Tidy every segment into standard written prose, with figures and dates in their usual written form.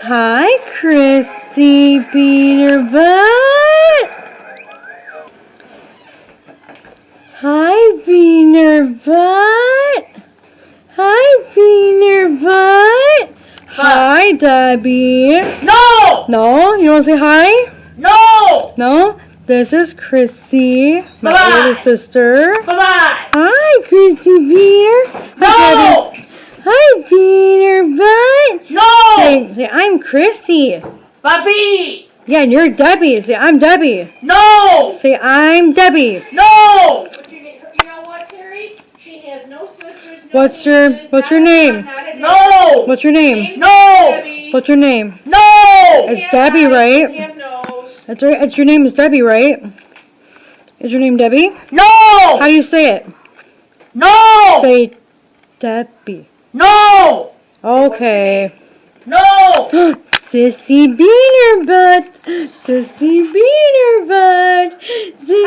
Hi, Chrissy Beaner Butt. Hi, Beaner Butt. Hi, Beaner Butt. Hi, Debbie. No! No? You don't want to say hi? No! No? This is Chrissy, my Bye-bye. older sister. Bye-bye! Hi, Chrissy Beaner. No! Hi, Beaner Butt. No! Say, I'm Chrissy. Papi! Yeah, and you're Debbie. Say, I'm Debbie. No! Say, I'm Debbie. No! You know what, Terry? She has no sisters, no What's nieces, your name? No! What's your name? No! What's your name? No! It's Debbie, right? That's right. It's your name is Debbie, right? Is your name Debbie? No! How do you say it? No! Say Debbie. No! Okay. No! Sissy Beaner Butt. Sissy Beaner Butt. Sissy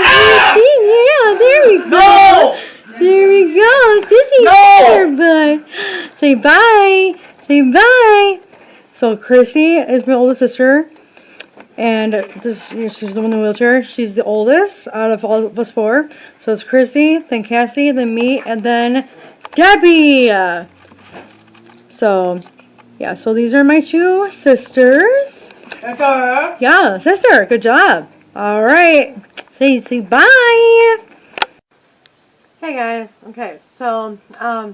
Beaner. Yeah, there we go. No! There we go. Sissy No! Beaner Butt. Say bye. Say bye. So Chrissy is my oldest sister. And she's the one in the wheelchair. She's the oldest out of all of us four. So it's Chrissy, then Cassie, then me, and then Debbie. So, yeah. So these are my two sisters. That's her. Yeah, sister. Good job. All right. Say bye. Hey guys. Okay. So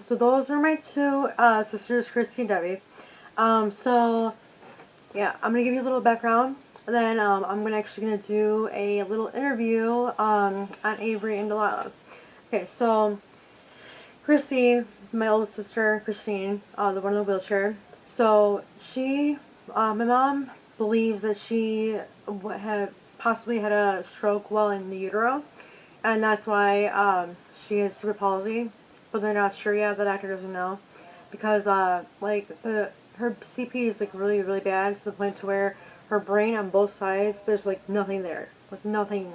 those are my two sisters, Chrissy and Debbie. So yeah, I'm gonna give you a little background. And then I'm actually going to do a little interview on Avery and Delilah. Okay, so Chrissy, my oldest sister, Christine, the one in the wheelchair. So she, my mom believes that she possibly had a stroke while in the utero. And that's why she has cerebral palsy. But they're not sure yet. The doctor doesn't know. Because her CP is like really, really bad to the point to where her brain on both sides, there's like nothing there. Like nothing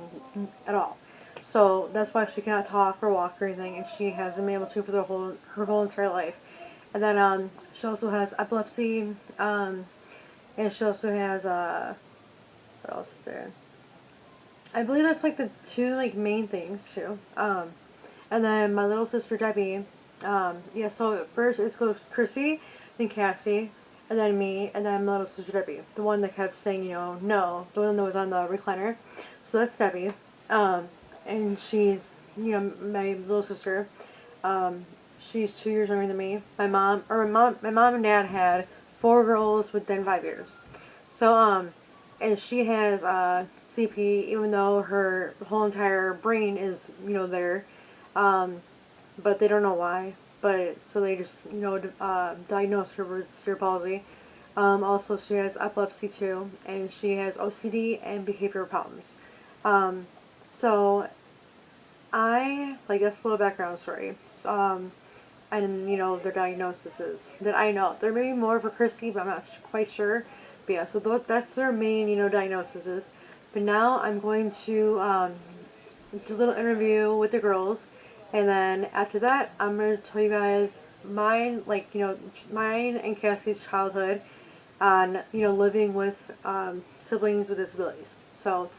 at all. So that's why she cannot talk or walk or anything, and she hasn't been able to for her whole entire life. And then she also has epilepsy, and she also has what else is there? I believe that's like the two like main things too. And then my little sister Debbie, yeah. So first it goes Chrissy, then Cassie, and then me, and then my little sister Debbie, the one that kept saying, no, the one that was on the recliner. So that's Debbie, and she's, my little sister. She's 2 years younger than me. My mom and dad had 4 girls within 5 years. So, and she has CP, even though her whole entire brain is, there, but they don't know why. But so they just diagnosed her with cerebral palsy. Also, she has epilepsy too, and she has OCD and behavioral problems. So that's a little background story. And their diagnoses that I know. There may be more for Christy, but I'm not quite sure. But yeah, so that's their main diagnoses. But now I'm going to do a little interview with the girls. And then after that, I'm going to tell you guys mine and Cassie's childhood on, living with siblings with disabilities. So,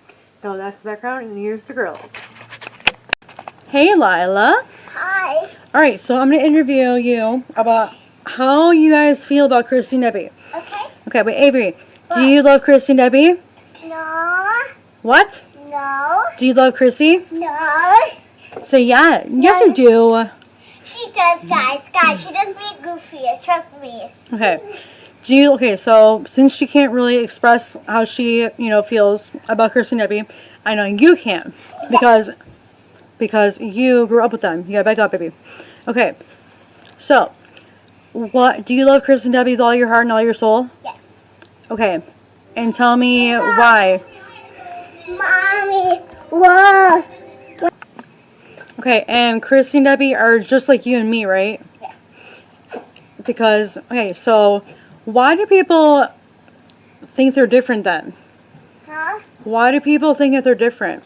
that's the background, and here's the girls. Hey, Lila. Hi. Alright, so I'm going to interview you about how you guys feel about Christy and Debbie. Okay. Okay, wait, Avery, do you love Christy and Debbie? No. What? No. Do you love Christy? No. Say yeah. Yes, you do. She does, guys. Guys, she does be goofy. Trust me. Okay. So since she can't really express how she, feels about Christy and Debbie, I know you can because you grew up with them. You gotta back up, baby. Okay. So, what do you love Christy and Debbie with all your heart and all your soul? Yes. Okay. And tell me why. Mommy, whoa. Okay, and Christy and Debbie are just like you and me, right? Yes. Because, okay, so why do people think they're different then? Huh? Why do people think that they're different?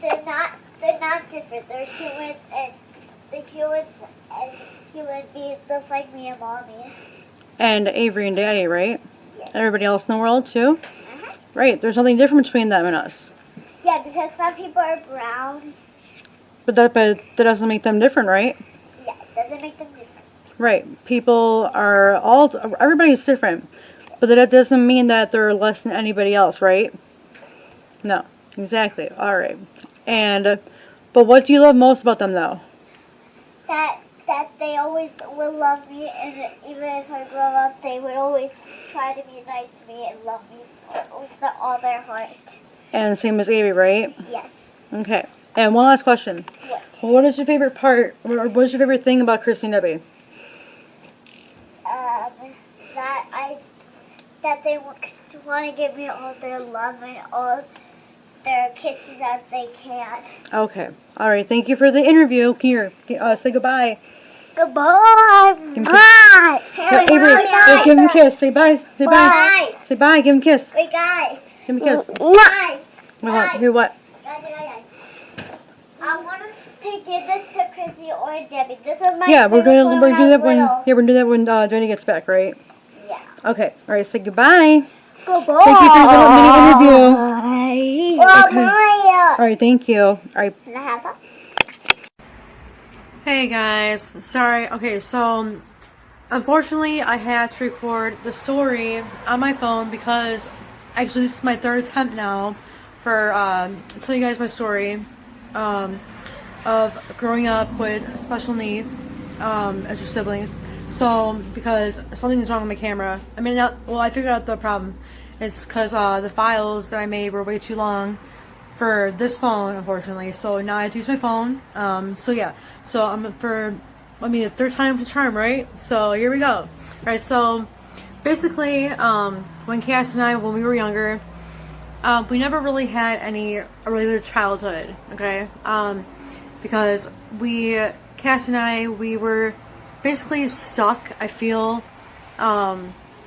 They're not different. They're humans, and the human beings just like me and Mommy. And Avery and Daddy, right? Yes. everybody else in the world too? Right, there's nothing different between them and us. Yeah, because some people are brown. But that doesn't make them different, right? Yeah, it doesn't make them different. Right. People are everybody's different. But that doesn't mean that they're less than anybody else, right? No. Exactly. Alright. And, but what do you love most about them, though? That they always will love me, and even if I grow up, they would always try to be nice to me and love me with all their heart. And same as Avery, right? Yes. Okay. And one last question. What? What is your favorite part, or what is your favorite thing about Christy and Debbie? That they want to give me all their love and all their kisses as they can. Okay. Alright, thank you for the interview. Here, say goodbye. Goodbye. Give him a Bye. Yeah, Avery, give him a kiss. Say bye. Say bye. Bye. Say bye. Give him a kiss. Wait, guys. Give him a kiss. Bye. What? Here, what? Guys. I want to give this to Chrissy or Debbie. This is my Yeah, we're favorite gonna one when I do was that when little. we're gonna do that when Jenny gets back, right? Yeah. Okay. All right. Say goodbye. Goodbye. Thank you for the little mini interview. Well, Okay. Maya. All right. Thank you. All right. Can I have that? Hey guys. Sorry. Okay. So, unfortunately, I had to record the story on my phone because actually this is my third attempt now for tell you guys my story of growing up with special needs as your siblings. So because something's wrong with my camera. I mean, I figured out the problem. It's because the files that I made were way too long for this phone, unfortunately. So now I have to use my phone. So yeah. So the third time's a charm, right? So here we go. Right. So basically, when Cass and I, when we were younger, we never really had a regular childhood, okay? Because Cass and I, we were basically stuck, I feel,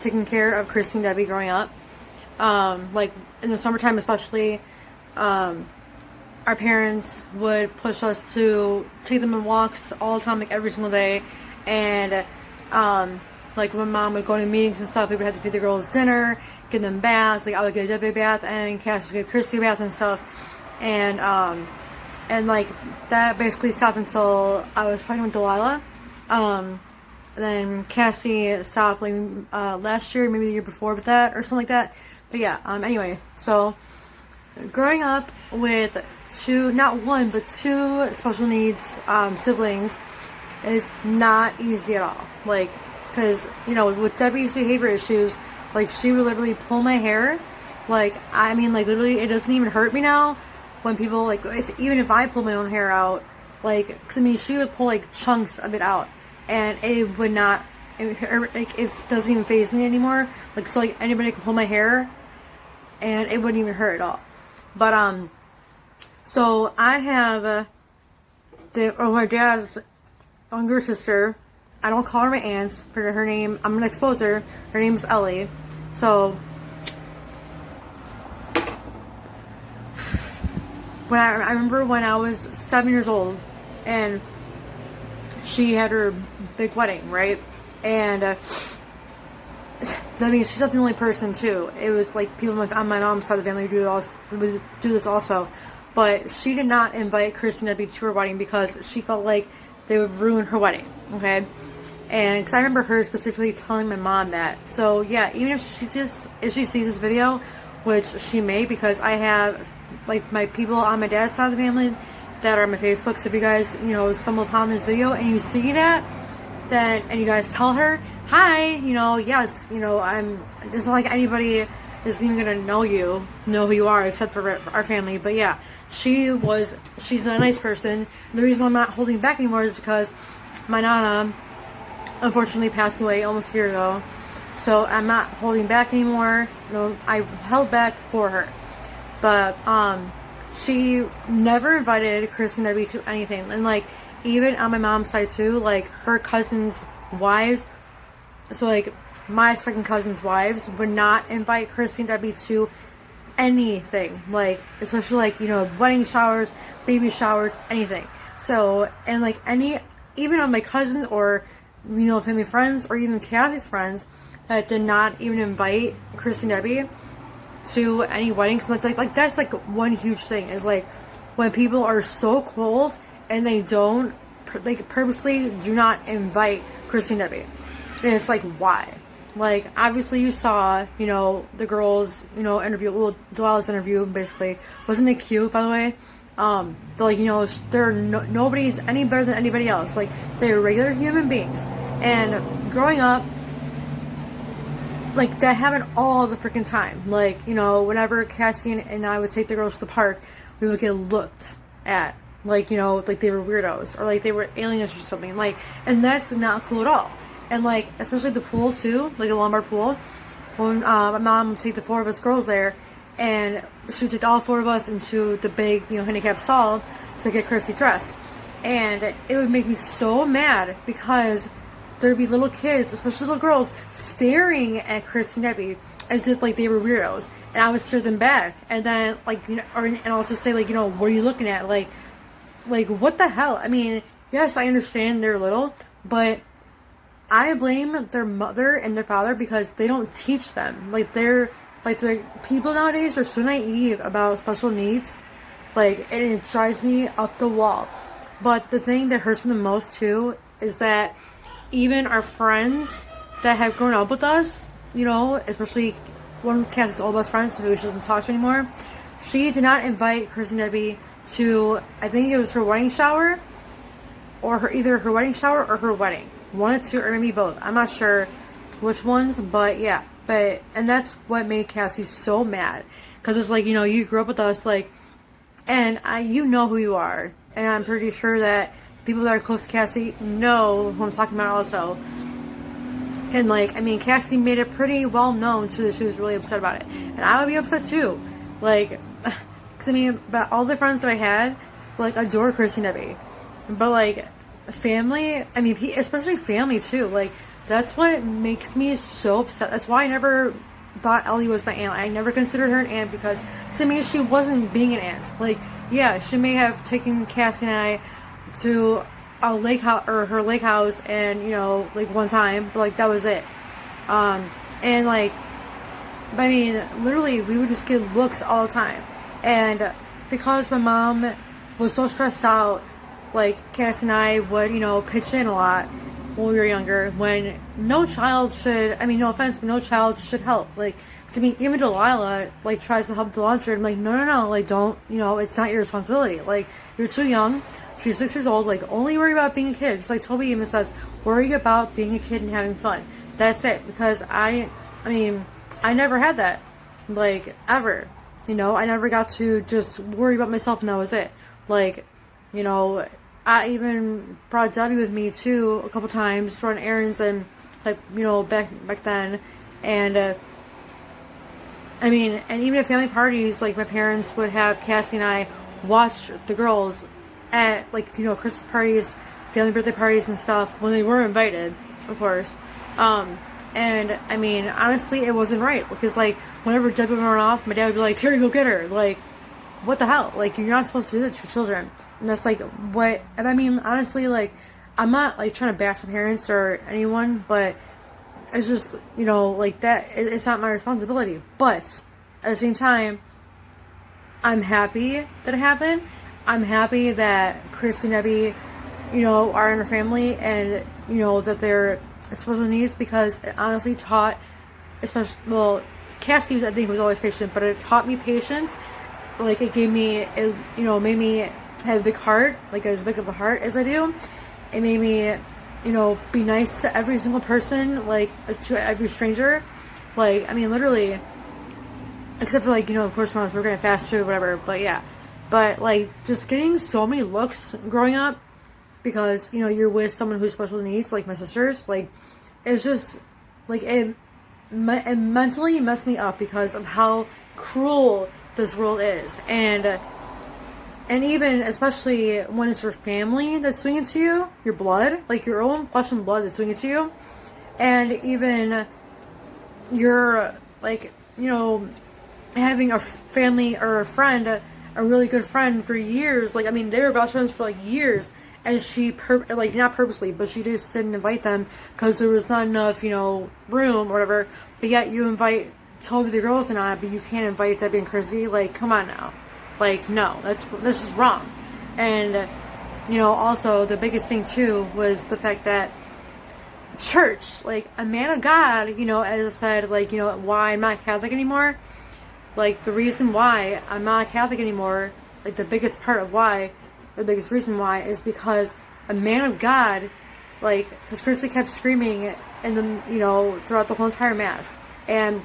taking care of Christy and Debbie growing up. Like, in the summertime especially, our parents would push us to take them on walks all the time, like every single day, and, like when Mom would go to meetings and stuff, we would have to feed the girls dinner, give them baths. Like I would get a Debbie a bath and Cass would get Christy a bath and stuff. And like that basically stopped until I was pregnant with Delilah. Then Cassie stopped like last year, maybe the year before with that or something like that. But yeah, anyway, so growing up with not one, but two special needs siblings is not easy at all. Like, because, you know, with Debbie's behavior issues, like, she would literally pull my hair. Like, I mean, like, literally, it doesn't even hurt me now when people, like, even if I pull my own hair out, like, because, I mean, she would pull, like, chunks of it out, and it would not, like, it doesn't even faze me anymore. Like, so, like, anybody can pull my hair, and it wouldn't even hurt at all. But, so, I have, my dad's younger sister. I don't call her my aunt. Her name, I'm gonna expose her. Her name's Ellie. So when I remember when I was 7 years old, and she had her big wedding, right? And I mean, she's not the only person too. It was like people on my mom's side of the family would do this also. But she did not invite Chris and Debbie to her wedding because she felt like they would ruin her wedding. Okay. And because I remember her specifically telling my mom that. So yeah, even if she sees this video, which she may, because I have like my people on my dad's side of the family that are on my Facebook. So if you guys, you know, stumble upon this video and you see that, then and you guys tell her, hi, you know, yes, you know, it's not like anybody is even gonna know who you are, except for our family. But yeah, she's not a nice person. And the reason why I'm not holding back anymore is because my Nana unfortunately passed away almost a year ago. So I'm not holding back anymore. No, I held back for her. But she never invited Chris and Debbie to anything. And like even on my mom's side too, like her cousins' wives, so like my second cousin's wives would not invite Chris and Debbie to anything. Like especially like, you know, wedding showers, baby showers, anything. So and like even on my cousins or, you know, family friends or even Cassie's friends, that did not even invite Chris and Debbie to any weddings. Like that's like one huge thing is like when people are so cold and they don't like purposely do not invite Chris and Debbie. And it's like, why? Like, obviously you saw, you know, the girls, you know, interview, well, Delila's interview, basically. Wasn't it cute, by the way? Like, you know, nobody's any better than anybody else. Like, they're regular human beings. And growing up, like, that happened all the freaking time. Like, you know, whenever Cassie and I would take the girls to the park, we would get looked at. Like, you know, like they were weirdos. Or like they were aliens or something. Like, and that's not cool at all. And like, especially the pool too, like the Lombard pool, when my mom would take the 4 of us girls there, and she would take all 4 of us into the big, you know, handicap stall to get Kirsty dressed. And it would make me so mad because there'd be little kids, especially little girls, staring at Kirsty and Debbie as if like they were weirdos, and I would stare them back, and then like, you know, and also say like, you know, what are you looking at? Like what the hell? I mean, yes, I understand they're little, but I blame their mother and their father because they don't teach them. Like the people nowadays are so naive about special needs. Like, and it drives me up the wall. But the thing that hurts me the most too is that even our friends that have grown up with us, you know, especially one of Cassie's old best friends who she doesn't talk to anymore, she did not invite Chris and Debbie to, I think it was her wedding shower, or either her wedding shower or her wedding. One of two, or maybe both. I'm not sure which ones, but yeah. And that's what made Cassie so mad. Because it's like, you know, you grew up with us, like, and you know who you are. And I'm pretty sure that people that are close to Cassie know who I'm talking about also. And like, I mean, Cassie made it pretty well known too that she was really upset about it. And I would be upset too. Like, because I mean, but all the friends that I had, like, adore Chris and Debbie. But like, family, I mean, especially family too, like, that's what makes me so upset. That's why I never thought Ellie was my aunt. I never considered her an aunt because to me she wasn't being an aunt. Like, yeah, she may have taken Cassie and I to a lake house, or her lake house, and, you know, like one time, but like that was it. And like, I mean, literally we would just get looks all the time. And because my mom was so stressed out, like, Cass and I would, you know, pitch in a lot when we were younger, when no child should, I mean, no offense, but no child should help. Like, 'cause I mean, even Delilah, like, tries to help the laundry. I'm like, no, like, don't, you know, it's not your responsibility. Like, you're too young. She's 6 years old. Like, only worry about being a kid. Just like Toby even says, worry about being a kid and having fun. That's it. Because I mean, I never had that. Like, ever. You know, I never got to just worry about myself, and that was it. Like, you know, I even brought Debbie with me too a couple times to run errands, and like, you know, back then. And I mean, and even at family parties, like, my parents would have Cassie and I watch the girls at, like, you know, Christmas parties, family birthday parties and stuff when they were invited, of course. And I mean, honestly, it wasn't right, because like, whenever Debbie would run off, my dad would be like, "Here, go get her." Like, what the hell? Like, you're not supposed to do that to your children. And that's like what, I mean, honestly, like, I'm not like trying to bash the parents or anyone, but it's just, you know, like, that, it's not my responsibility. But at the same time, I'm happy that it happened. I'm happy that Chris and Debbie, you know, are in her family, and, you know, that they're special needs, because it honestly taught, especially, well, Cassie, I think, was always patient, but it taught me patience. Like, it gave me, it, you know, made me have a big heart, like as big of a heart as I do. It made me, you know, be nice to every single person, like, to every stranger. Like, I mean, literally, except for, like, you know, of course, when I was working at fast food, whatever, but yeah. But, like, just getting so many looks growing up, because, you know, you're with someone who's special needs, like my sisters, like, it's just, like, it mentally messed me up because of how cruel this world is. And even, especially when it's your family that's doing it to you, your blood, like your own flesh and blood that's doing it to you, and even your, like, you know, having a family or a friend, a really good friend for years, like, I mean, they were best friends for like years, and she like not purposely, but she just didn't invite them because there was not enough, room or whatever. But yet you invite Toby the girls and I, but you can't invite Debbie and Chrissy. Like, come on now, like no, this is wrong. And also the biggest thing too was the fact that church, like a man of God, as I said, like why I'm not Catholic anymore. Like the reason why I'm not Catholic anymore, like the biggest reason why is because a man of God, like, because Christy kept screaming in the, throughout the whole entire mass, and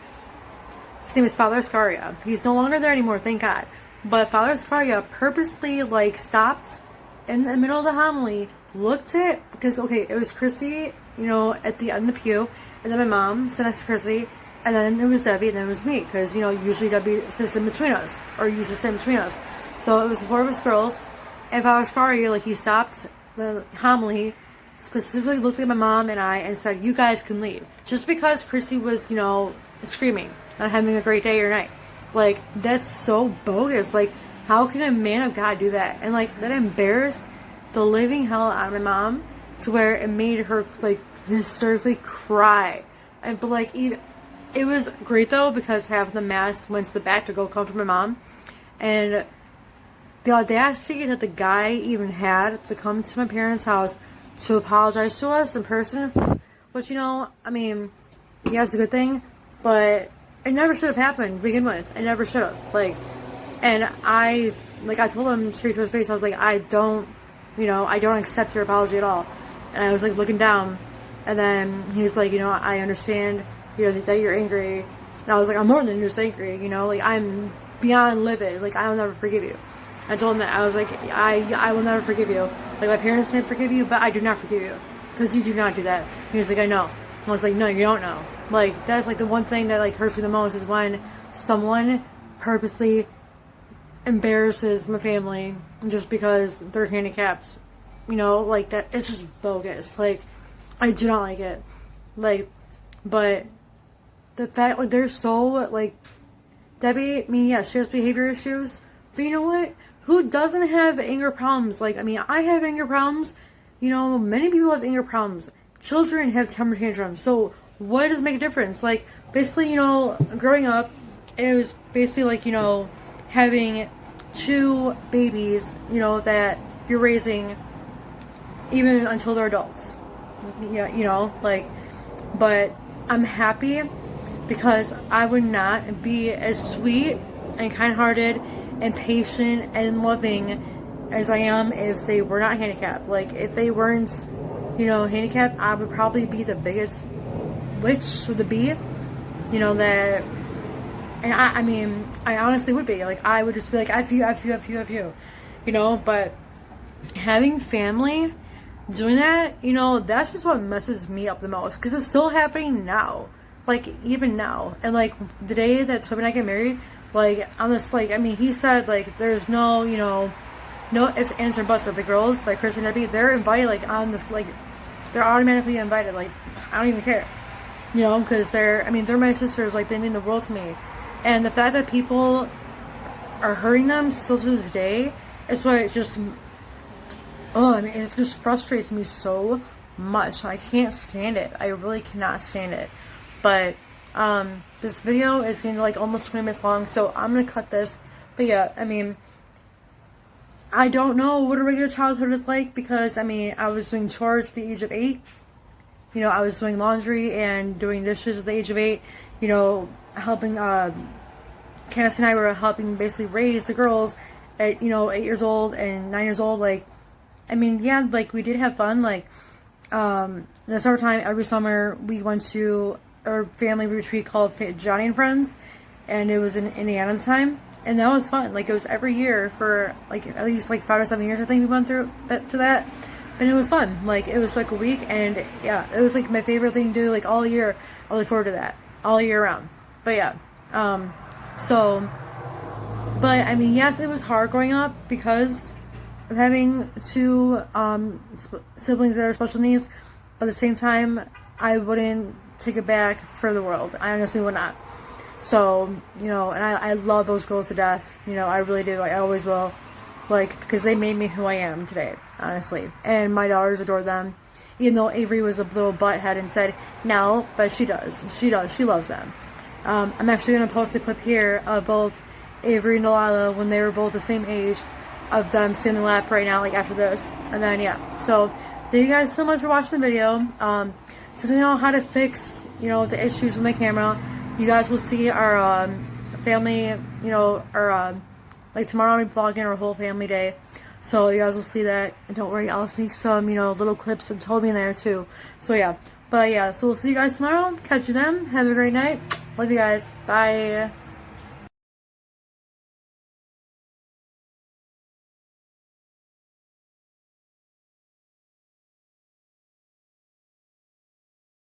his name is Father Scaria. He's no longer there anymore, thank God. But Father Scaria purposely, like, stopped in the middle of the homily, looked at, because, okay, it was Christy, at the end of the pew, and then my mom sat next to Christy, and then it was Debbie, and then it was me, because, usually Debbie sits in between us, or used to sit in between us. So it was 4 of us girls, and Father Scaria, like, he stopped the homily, specifically looked at my mom and I, and said, you guys can leave. Just because Christy was, screaming, not having a great day or night. Like, that's so bogus. Like, how can a man of God do that? And, like, that embarrassed the living hell out of my mom to where it made her, like, hysterically cry. But, like, it was great, though, because half of the mass went to the back to go comfort my mom. And the audacity that the guy even had to come to my parents' house to apologize to us in person, which, yeah, it's a good thing, but it never should have happened to begin with. It never should have. Like, and I told him straight to his face, I was like, I don't accept your apology at all. And I was, like, looking down, and then he's like, I understand, that you're angry. And I was like, I'm more than just angry, like, I'm beyond livid. Like, I will never forgive you. I told him that. I was like, I will never forgive you. Like, my parents may forgive you, but I do not forgive you. Because you do not do that. He was like, I know. I was like, no, you don't know. Like, that's, like, the one thing that, like, hurts me the most is when someone purposely embarrasses my family just because they're handicapped. Like, that, it's just bogus. Like, I do not like it. Like, but the fact, like, they're so, like, Debbie, yeah, she has behavior issues, but you know what? Who doesn't have anger problems? Like, I have anger problems. Many people have anger problems. Children have temper tantrums. So what does make a difference? Like, basically, growing up, it was basically like, having 2 babies, that you're raising even until they're adults. Yeah, like, but I'm happy because I would not be as sweet and kind-hearted and patient and loving as I am if they were not handicapped. Like, if they weren't, handicapped, I would probably be the biggest witch with a B, that, and I honestly would be, like, I would just be like, F you, but having family doing that, that's just what messes me up the most, because it's still happening now, like, even now, and, like, the day that Toby and I get married, like, on this, like, he said, like, there's no, no ifs, ands, or buts of the girls, like, Chris and Debbie, they're invited, like, on this, like, they're automatically invited, like, I don't even care, because they're my sisters, like, they mean the world to me, and the fact that people are hurting them still to this day is what it just, it just frustrates me so much. I can't stand it. I really cannot stand it. But this video is going to like almost 20 minutes long, so I'm going to cut this. But yeah, I don't know what a regular childhood is like because, I was doing chores at the age of 8. I was doing laundry and doing dishes at the age of 8. Helping, Cass and I were helping basically raise the girls at, 8 years old and 9 years old. Like, yeah, like, we did have fun. Like, in the summertime, every summer, we went to a family retreat called Johnny and Friends, and it was in Indiana at the time, and that was fun. Like, it was every year for, like, at least, like, 5 or 7 years, I think we went through to that, and it was fun. Like, it was, like, a week, and, yeah, it was, like, my favorite thing to do, like, all year. I look forward to that, all year round. But, yeah, but, yes, it was hard growing up because of having 2 siblings that are special needs, but at the same time, I wouldn't take it back for the world. I honestly would not. So, and I love those girls to death. I really do. I always will. like, because they made me who I am today, honestly. And my daughters adore them, even though Avery was a little butthead and said no, but she does. She loves them. I'm actually going to post a clip here of both Avery and Delilah when they were both the same age, of them sitting in the lap right now, like after this. And then, yeah. So, thank you guys so much for watching the video. So to know how to fix, the issues with my camera, you guys will see our family, like tomorrow I'll be vlogging our whole family day. So you guys will see that. And don't worry, I'll sneak some, little clips of Toby in there too. So yeah. But yeah, so we'll see you guys tomorrow. Catch you then. Have a great night. Love you guys. Bye.